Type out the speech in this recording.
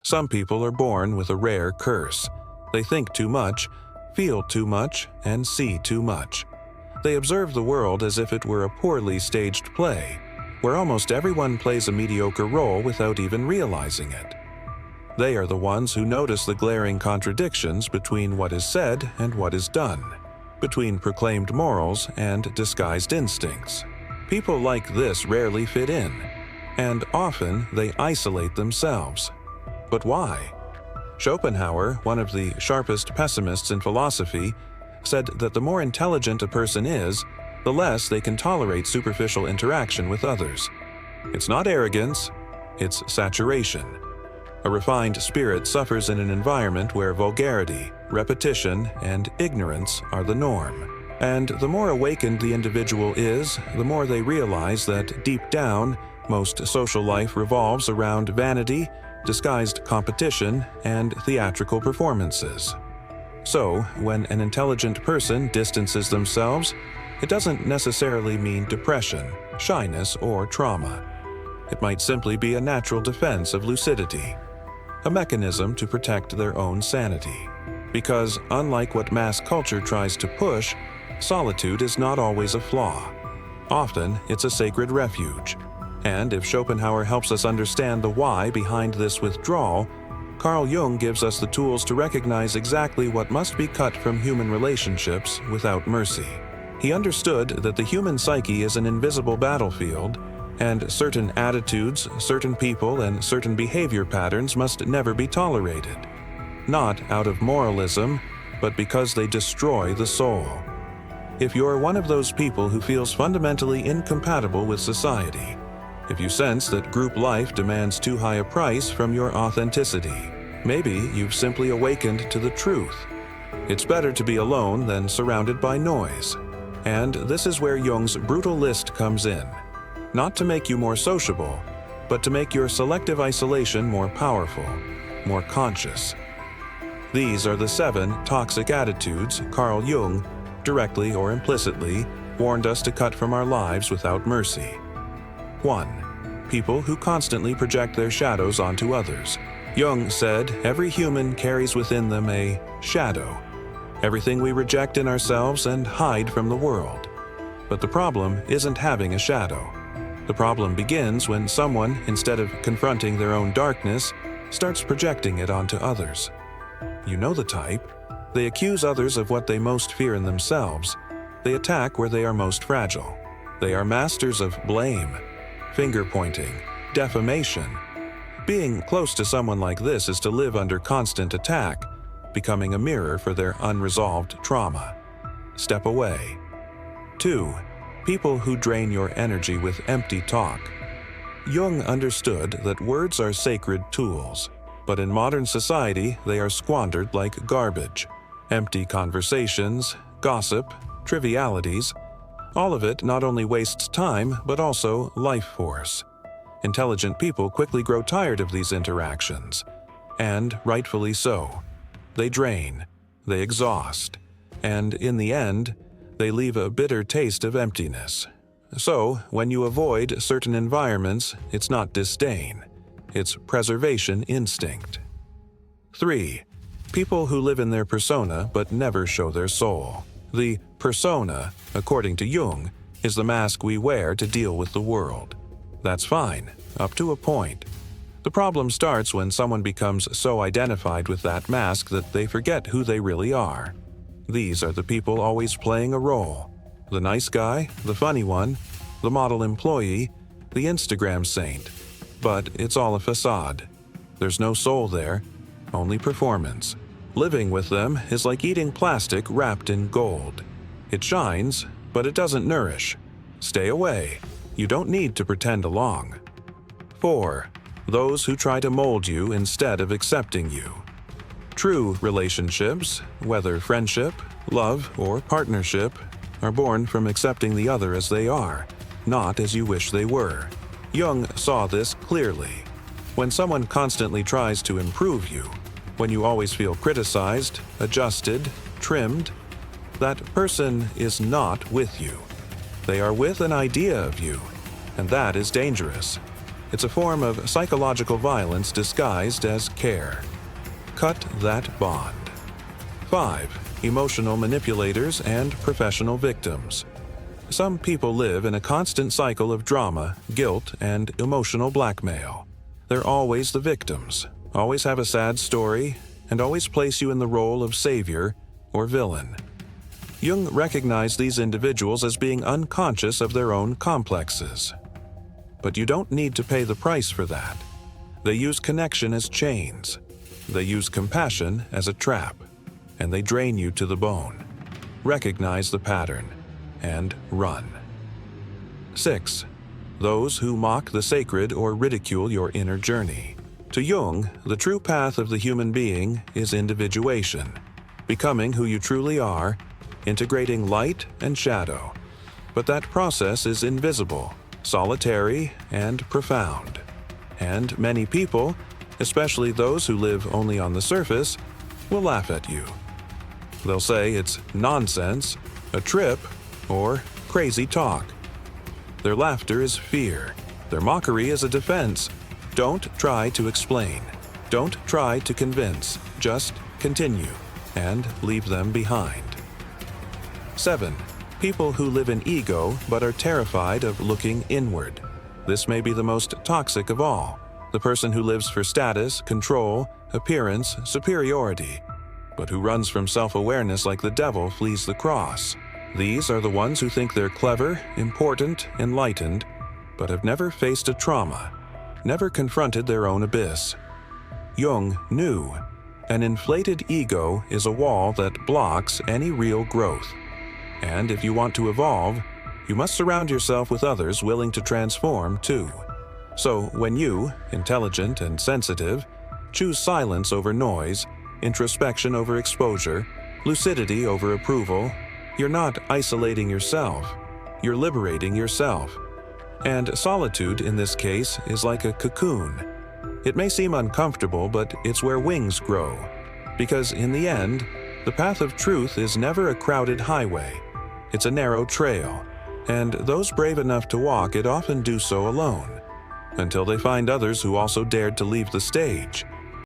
Some people are born with a rare curse. They think too much, feel too much, and see too much. They observe the world as if it were a poorly staged play, where almost everyone plays a mediocre role without even realizing it. They are the ones who notice the glaring contradictions between what is said and what is done, between proclaimed morals and disguised instincts. People like this rarely fit in, and often they isolate themselves. But why? Schopenhauer, one of the sharpest pessimists in philosophy, said that the more intelligent a person is, the less they can tolerate superficial interaction with others. It's not arrogance, it's saturation. A refined spirit suffers in an environment where vulgarity, repetition, and ignorance are the norm. And the more awakened the individual is, the more they realize that deep down, most social life revolves around vanity, disguised competition, and theatrical performances. So, when an intelligent person distances themselves, it doesn't necessarily mean depression, shyness, or trauma. It might simply be a natural defense of lucidity, a mechanism to protect their own sanity. Because, unlike what mass culture tries to push, solitude is not always a flaw. Often, it's a sacred refuge. And if Schopenhauer helps us understand the why behind this withdrawal, Carl Jung gives us the tools to recognize exactly what must be cut from human relationships without mercy. He understood that the human psyche is an invisible battlefield, and certain attitudes, certain people, and certain behavior patterns must never be tolerated. Not out of moralism, but because they destroy the soul. If you're one of those people who feels fundamentally incompatible with society, if you sense that group life demands too high a price from your authenticity, maybe you've simply awakened to the truth. It's better to be alone than surrounded by noise. And this is where Jung's brutal list comes in. Not to make you more sociable, but to make your selective isolation more powerful, more conscious. These are the 7 toxic attitudes Carl Jung, directly or implicitly, warned us to cut from our lives without mercy. 1. People who constantly project their shadows onto others. Jung said every human carries within them a shadow, everything we reject in ourselves and hide from the world. But the problem isn't having a shadow. The problem begins when someone, instead of confronting their own darkness, starts projecting it onto others. You know the type. They accuse others of what they most fear in themselves. They attack where they are most fragile. They are masters of blame, finger-pointing, defamation. Being close to someone like this is to live under constant attack, becoming a mirror for their unresolved trauma. Step away. 2. People who drain your energy with empty talk. Jung understood that words are sacred tools, but in modern society they are squandered like garbage. Empty conversations, gossip, trivialities. All of it not only wastes time, but also life force. Intelligent people quickly grow tired of these interactions, and rightfully so. They drain, they exhaust, and in the end, they leave a bitter taste of emptiness. So, when you avoid certain environments, it's not disdain, it's preservation instinct. 3. People who live in their persona but never show their soul. The persona, according to Jung, is the mask we wear to deal with the world. That's fine, up to a point. The problem starts when someone becomes so identified with that mask that they forget who they really are. These are the people always playing a role. The nice guy, the funny one, the model employee, the Instagram saint. But it's all a facade. There's no soul there, only performance. Living with them is like eating plastic wrapped in gold. It shines, but it doesn't nourish. Stay away. You don't need to pretend along. 4. Those who try to mold you instead of accepting you. True relationships, whether friendship, love, or partnership, are born from accepting the other as they are, not as you wish they were. Jung saw this clearly. When someone constantly tries to improve you, when you always feel criticized, adjusted, trimmed, that person is not with you. They are with an idea of you, and that is dangerous. It's a form of psychological violence disguised as care. Cut that bond. 5. Emotional manipulators and professional victims. Some people live in a constant cycle of drama, guilt, and emotional blackmail. They're always the victims, always have a sad story, and always place you in the role of savior or villain. Jung recognized these individuals as being unconscious of their own complexes. But you don't need to pay the price for that. They use connection as chains. They use compassion as a trap, and they drain you to the bone. Recognize the pattern and run. 6. Those who mock the sacred or ridicule your inner journey. To Jung, the true path of the human being is individuation, becoming who you truly are, integrating light and shadow. But that process is invisible, solitary, and profound. And many people, especially those who live only on the surface, will laugh at you. They'll say it's nonsense, a trip, or crazy talk. Their laughter is fear. Their mockery is a defense. Don't try to explain. Don't try to convince. Just continue and leave them behind. 7. People who live in ego but are terrified of looking inward. This may be the most toxic of all. The person who lives for status, control, appearance, superiority, but who runs from self-awareness like the devil flees the cross. These are the ones who think they're clever, important, enlightened, but have never faced a trauma, never confronted their own abyss. Jung knew an inflated ego is a wall that blocks any real growth. And if you want to evolve, you must surround yourself with others willing to transform too. So when you, intelligent and sensitive, choose silence over noise, introspection over exposure, lucidity over approval, you're not isolating yourself, you're liberating yourself. And solitude in this case is like a cocoon. It may seem uncomfortable, but it's where wings grow. Because in the end, the path of truth is never a crowded highway. It's a narrow trail, and those brave enough to walk it often do so alone, until they find others who also dared to leave the stage,